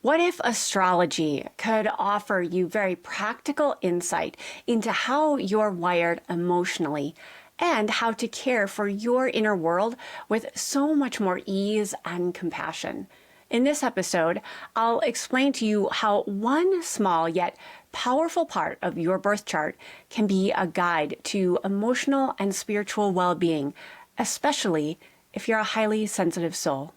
What if astrology could offer you very practical insight into how you're wired emotionally and how to care for your inner world with so much more ease and compassion? In this episode, I'll explain to you how one small yet powerful part of your birth chart can be a guide to emotional and spiritual well-being, especially if you're a highly sensitive soul.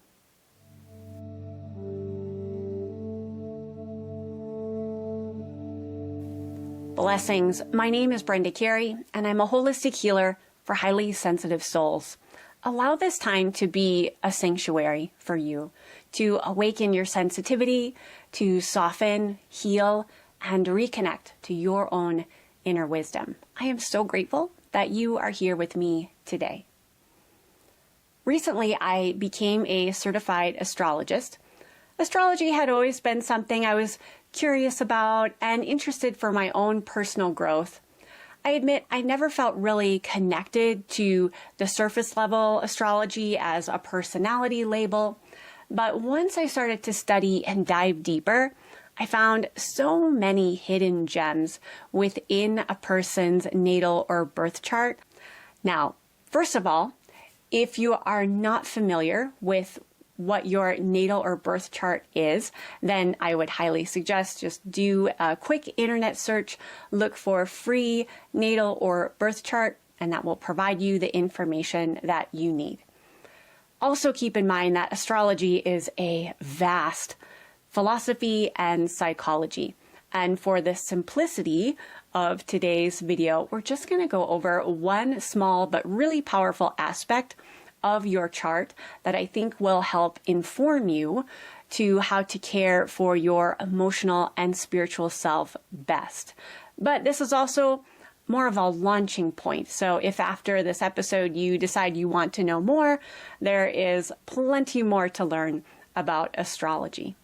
Blessings. My name is Brenda Carey, and I'm a holistic healer for highly sensitive souls. Allow this time to be a sanctuary for you, to awaken your sensitivity, to soften, heal, and reconnect to your own inner wisdom. I am so grateful that you are here with me today. Recently, I became a certified astrologist. Astrology had always been something I was curious about and interested for my own personal growth. I admit I never felt really connected to the surface level astrology as a personality label, but once I started to study and dive deeper, I found so many hidden gems within a person's natal or birth chart. Now, first of all, if you are not familiar with what your natal or birth chart is, then I would highly suggest just do a quick internet search, look for free natal or birth chart, and that will provide you the information that you need. Also keep in mind that astrology is a vast philosophy and psychology. And for the simplicity of today's video, we're just going to go over one small but really powerful aspect of your chart that I think will help inform you to how to care for your emotional and spiritual self best. But this is also more of a launching point. So if after this episode you decide you want to know more, there is plenty more to learn about astrology.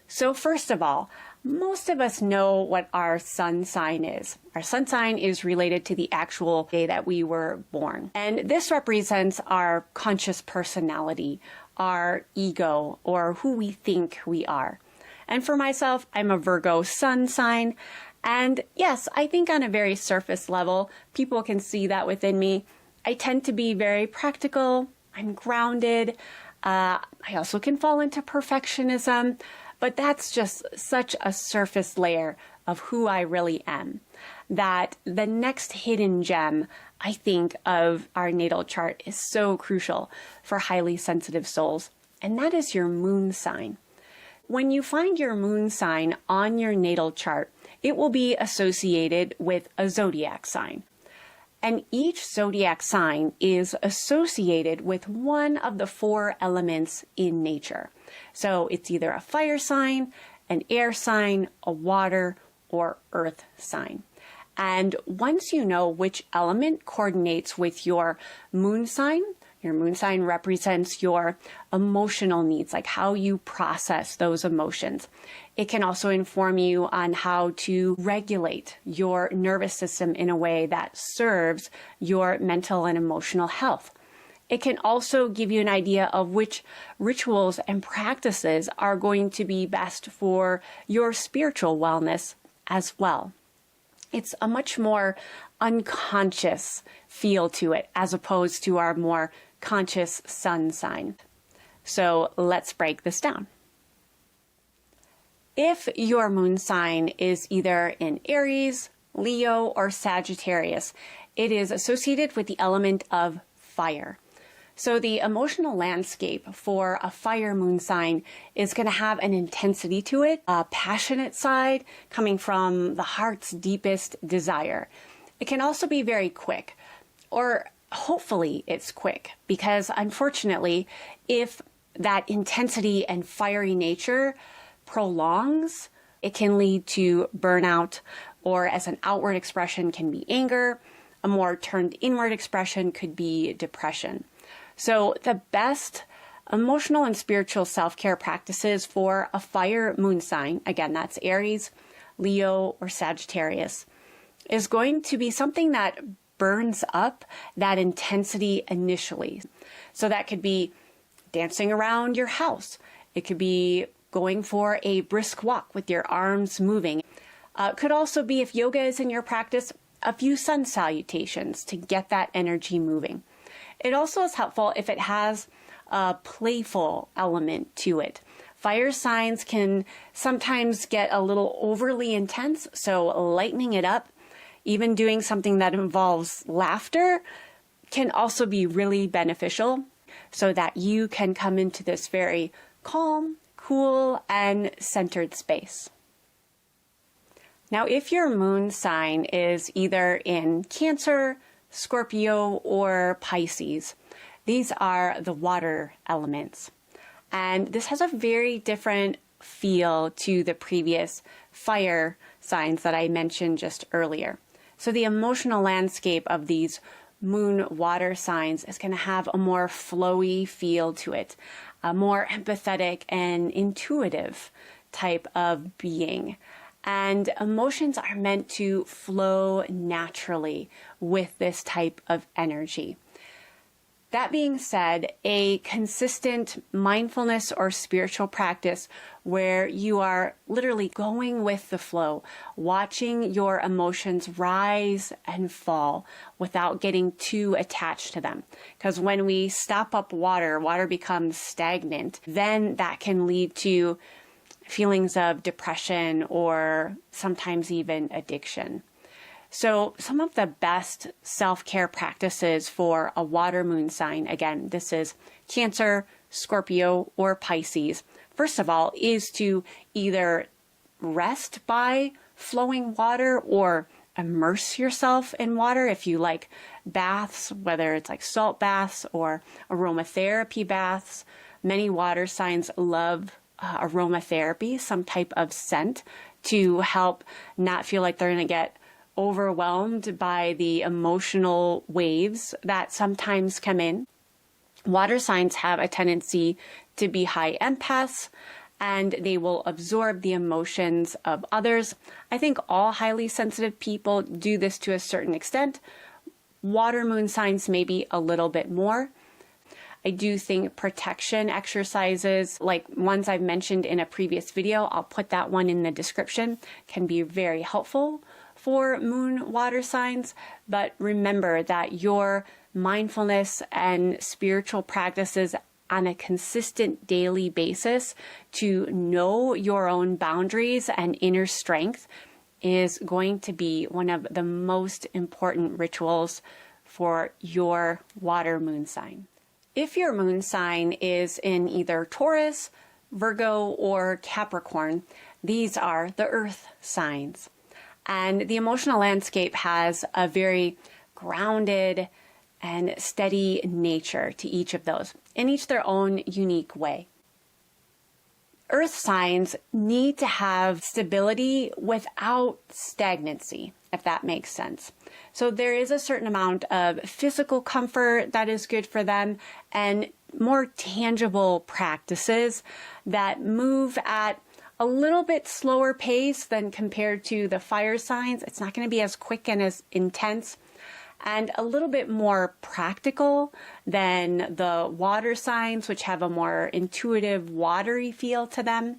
So first of all, most of us know what our sun sign is. Our sun sign is related to the actual day that we were born. And this represents our conscious personality, our ego, or who we think we are. And for myself, I'm a Virgo sun sign. And yes, I think on a very surface level, people can see that within me. I tend to be very practical. I'm grounded. I also can fall into perfectionism. But that's just such a surface layer of who I really am, that the next hidden gem, I think, of our natal chart is so crucial for highly sensitive souls, and that is your moon sign. When you find your moon sign on your natal chart, it will be associated with a zodiac sign. And each zodiac sign is associated with one of the four elements in nature. So it's either a fire sign, an air sign, a water, or earth sign. And once you know which element coordinates with your moon sign represents your emotional needs, like how you process those emotions. It can also inform you on how to regulate your nervous system in a way that serves your mental and emotional health. It can also give you an idea of which rituals and practices are going to be best for your spiritual wellness as well. It's a much more unconscious feel to it as opposed to our more conscious sun sign. So let's break this down. If your moon sign is either in Aries, Leo, or Sagittarius, it is associated with the element of fire. So the emotional landscape for a fire moon sign is going to have an intensity to it, a passionate side coming from the heart's deepest desire. It can also be very quick, or hopefully it's quick, because unfortunately, if that intensity and fiery nature prolongs, it can lead to burnout, or as an outward expression can be anger. A more turned inward expression could be depression. So the best emotional and spiritual self-care practices for a fire moon sign, again, that's Aries, Leo, or Sagittarius, is going to be something that burns up that intensity initially. So that could be dancing around your house. It could be going for a brisk walk with your arms moving. Could also be, if yoga is in your practice, a few sun salutations to get that energy moving. It also is helpful if it has a playful element to it. Fire signs can sometimes get a little overly intense, so lightening it up, even doing something that involves laughter, can also be really beneficial so that you can come into this very calm, cool, and centered space. Now, if your moon sign is either in Cancer, Scorpio, or Pisces, these are the water elements. And this has a very different feel to the previous fire signs that I mentioned just earlier. So the emotional landscape of these moon water signs is going to have a more flowy feel to it, a more empathetic and intuitive type of being. And emotions are meant to flow naturally with this type of energy. That being said, a consistent mindfulness or spiritual practice where you are literally going with the flow, watching your emotions rise and fall without getting too attached to them. Because when we stop up water, water becomes stagnant, then that can lead to feelings of depression or sometimes even addiction. So some of the best self-care practices for a water moon sign, again, this is Cancer, Scorpio, or Pisces, first of all, is to either rest by flowing water or immerse yourself in water. If you like baths, whether it's like salt baths or aromatherapy baths, many water signs love aromatherapy, some type of scent to help not feel like they're going to get overwhelmed by the emotional waves that sometimes come in. Water signs have a tendency to be high empaths, and they will absorb the emotions of others. I think all highly sensitive people do this to a certain extent. Water moon signs maybe a little bit more. I do think protection exercises, like ones I've mentioned in a previous video, I'll put that one in the description, can be very helpful for moon water signs. But remember that your mindfulness and spiritual practices on a consistent daily basis to know your own boundaries and inner strength is going to be one of the most important rituals for your water moon sign. If your moon sign is in either Taurus, Virgo, or Capricorn, these are the earth signs. And the emotional landscape has a very grounded and steady nature to each of those, in each their own unique way. Earth signs need to have stability without stagnancy, if that makes sense. So there is a certain amount of physical comfort that is good for them and more tangible practices that move at a little bit slower pace than compared to the fire signs. It's not going to be as quick and as intense, and a little bit more practical than the water signs, which have a more intuitive, watery feel to them.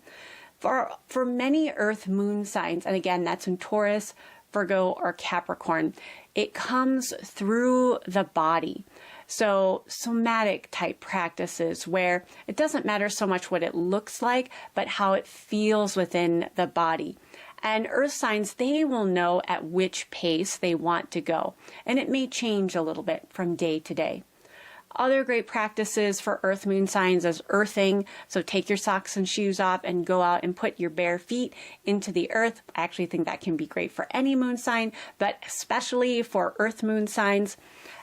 For many earth moon signs, and again, that's in Taurus, Virgo, or Capricorn, it comes through the body. So somatic type practices where it doesn't matter so much what it looks like, but how it feels within the body. And earth signs, they will know at which pace they want to go. And it may change a little bit from day to day. Other great practices for earth moon signs is earthing. So take your socks and shoes off and go out and put your bare feet into the earth. I actually think that can be great for any moon sign, but especially for earth moon signs.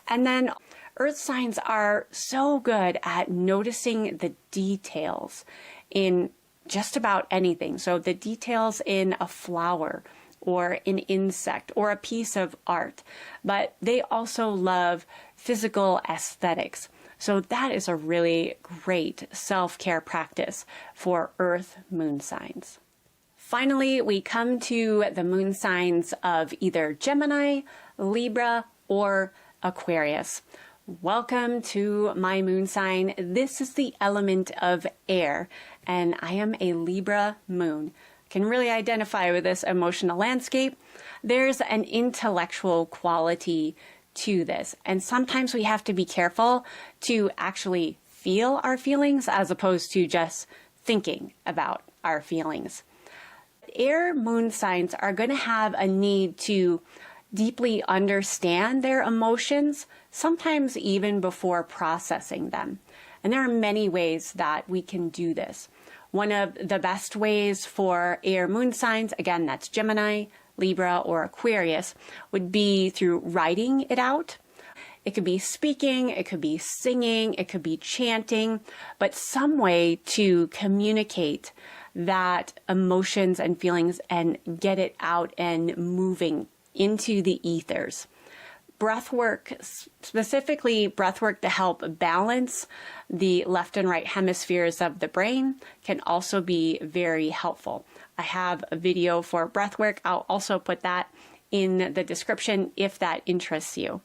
And then earth signs are so good at noticing the details in just about anything. So the details in a flower or an insect or a piece of art, but they also love physical aesthetics. So that is a really great self-care practice for earth moon signs. Finally, we come to the moon signs of either Gemini, Libra, or Aquarius. Welcome to my moon sign. This is the element of air, and I am a Libra moon. Can really identify with this emotional landscape. There's an intellectual quality to this, and sometimes we have to be careful to actually feel our feelings as opposed to just thinking about our feelings. Air moon signs are going to have a need to deeply understand their emotions, sometimes even before processing them. And there are many ways that we can do this. One of the best ways for air moon signs, again, that's Gemini, Libra, or Aquarius, would be through writing it out. It could be speaking, it could be singing, it could be chanting, but some way to communicate that emotions and feelings and get it out and moving into the ethers. Breath work, specifically breath work to help balance the left and right hemispheres of the brain, can also be very helpful. I have a video for breath work. I'll also put that in the description if that interests you.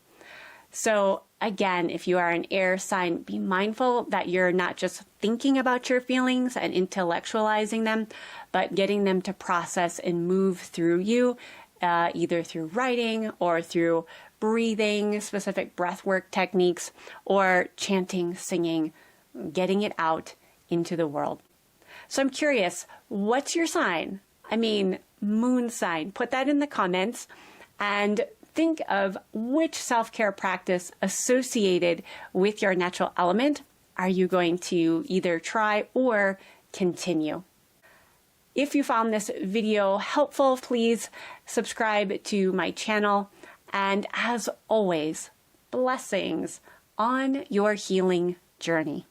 So again, if you are an air sign, be mindful that you're not just thinking about your feelings and intellectualizing them, but getting them to process and move through you, either through writing or through breathing, specific breath work techniques, or chanting, singing, getting it out into the world. So I'm curious, what's your sign? I mean, moon sign. Put that in the comments and think of which self-care practice associated with your natural element are you going to either try or continue. If you found this video helpful, please subscribe to my channel. And as always, blessings on your healing journey.